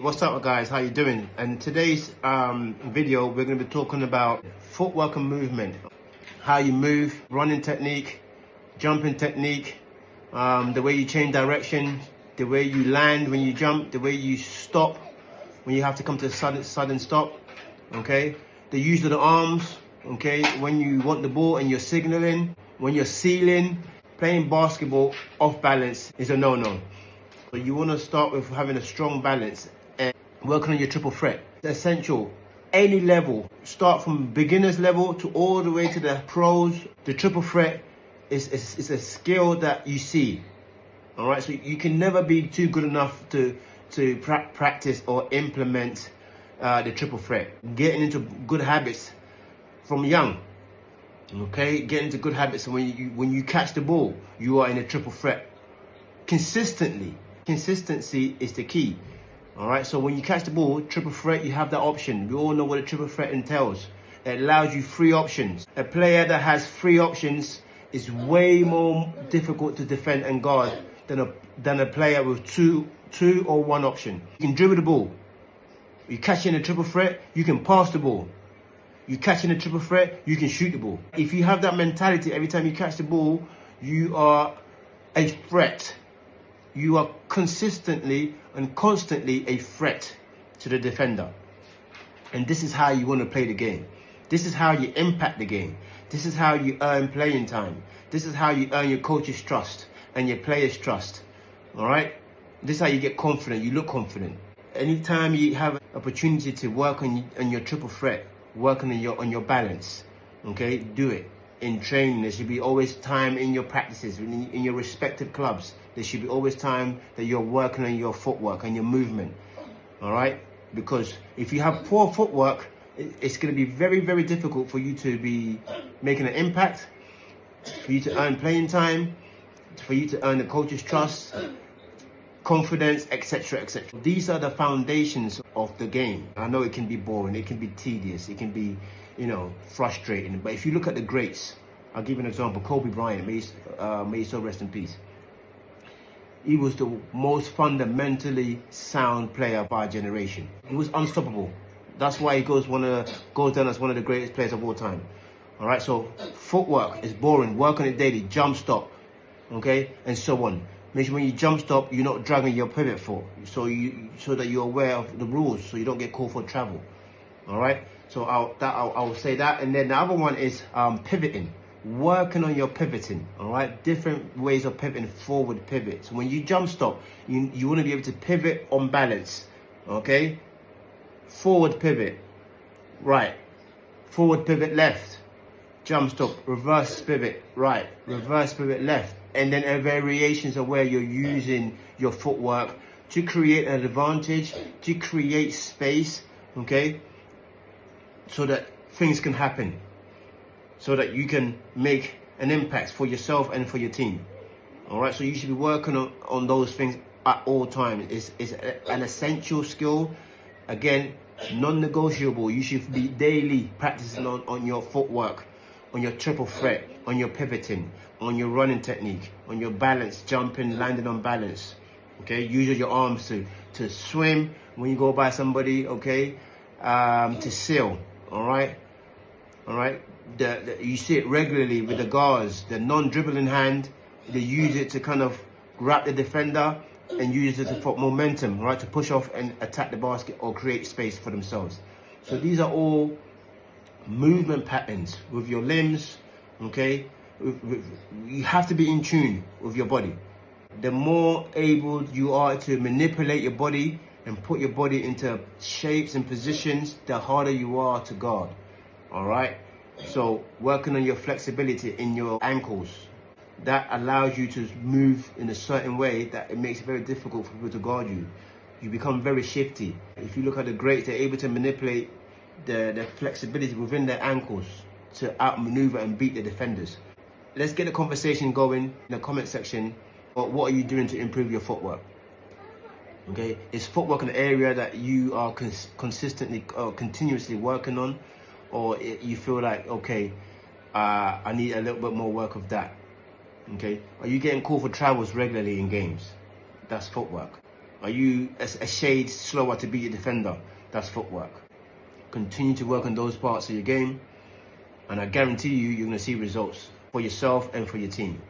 What's up guys, how you doing? And today's video we're going to be talking about footwork and movement, how you move, running technique, jumping technique, the way you change direction, the way you land when you jump, the way you stop when you have to come to a sudden stop, okay, the use of the arms, okay, when you want the ball and you're signaling, when you're sealing. Playing basketball off balance is a no-no. So you want to start with having a strong balance and working on your triple threat. It's essential. Any level, start from beginner's level to all the way to the pros. The triple threat is a skill that you see. All right, so you can never be too good enough to practice or implement the triple threat. Getting into good habits from young. Okay, get into good habits. So when you catch the ball, you are in a triple threat consistently. Consistency is the key. All right, so when you catch the ball, triple threat, you have that option. We all know what a triple threat entails. It allows you three options. A player that has three options is way more difficult to defend and guard than a player with two or one option. You can dribble the ball. You catch in a triple threat, you can pass the ball. You catch in a triple threat, you can shoot the ball. If you have that mentality every time you catch the ball, you are a threat. You are consistently and constantly a threat to the defender. And this is how you want to play the game. This is how you impact the game. This is how you earn playing time. This is how you earn your coach's trust and your players' trust. All right? This is how you get confident. You look confident. Anytime you have an opportunity to work on your triple threat, working on your balance, okay, do it. In training, there should be always time in your practices, in your respective clubs. There should be always time that you're working on your footwork and your movement, all right? Because if you have poor footwork, it's going to be very, very difficult for you to be making an impact, for you to earn playing time, for you to earn the coach's trust, confidence, etc., etc. These are the foundations of the game. I know it can be boring, it can be tedious, it can be, frustrating. But if you look at the greats, I'll give you an example. Kobe Bryant, may he so rest in peace. He was the most fundamentally sound player by a generation. He was unstoppable. That's why he goes down as one of the greatest players of all time. All right, so footwork is boring. Work on it daily. Jump stop, okay, and so on. Make sure when you jump stop, you're not dragging your pivot foot, so that you're aware of the rules, so you don't get called for travel. All right. So I'll say that, and then the other one is pivoting. Working on your pivoting. All right. Different ways of pivoting. Forward pivot. So when you jump stop, you want to be able to pivot on balance. Okay. Forward pivot. Right. Forward pivot left. Jump stop, reverse pivot right, reverse pivot left, and then variations of where you're using your footwork to create an advantage, to create space, okay, so that things can happen, so that you can make an impact for yourself and for your team. All right, so you should be working on those things at all times. It's an essential skill. Again, non-negotiable. You should be daily practicing on your footwork, on your triple threat, on your pivoting, on your running technique, on your balance, jumping, landing on balance. Okay, use your arms to swim when you go by somebody. Okay, to seal. All right. You see it regularly with the guards, the non-dribbling hand. They use it to kind of grab the defender and use it for momentum, right, to push off and attack the basket or create space for themselves. So these are all movement patterns with your limbs, okay? You have to be in tune with your body. The more able you are to manipulate your body and put your body into shapes and positions, the harder you are to guard, all right? So working on your flexibility in your ankles, that allows you to move in a certain way that it makes it very difficult for people to guard you. You become very shifty. If you look at the greats, they're able to manipulate the flexibility within their ankles to outmaneuver and beat the defenders. Let's get the conversation going in the comment section. What are you doing to improve your footwork? Okay, is footwork an area that you are consistently or continuously working on, or you feel like, okay, I need a little bit more work of that? Okay, are you getting called for travels regularly in games? That's footwork. Are you a shade slower to beat your defender? That's footwork. Continue to work on those parts of your game, and I guarantee you, you're going to see results for yourself and for your team.